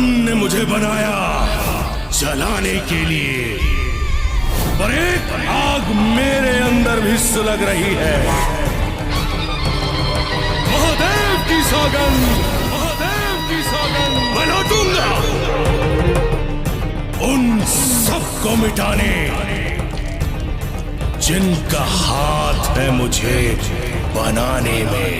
तुमने मुझे बनाया जलाने के लिए, पर एक आग मेरे अंदर भी सुलग रही है। महादेव की सौगंध, महादेव की सौगंध, मैं लौटूंगा उन सबको मिटाने जिनका हाथ है मुझे बनाने में।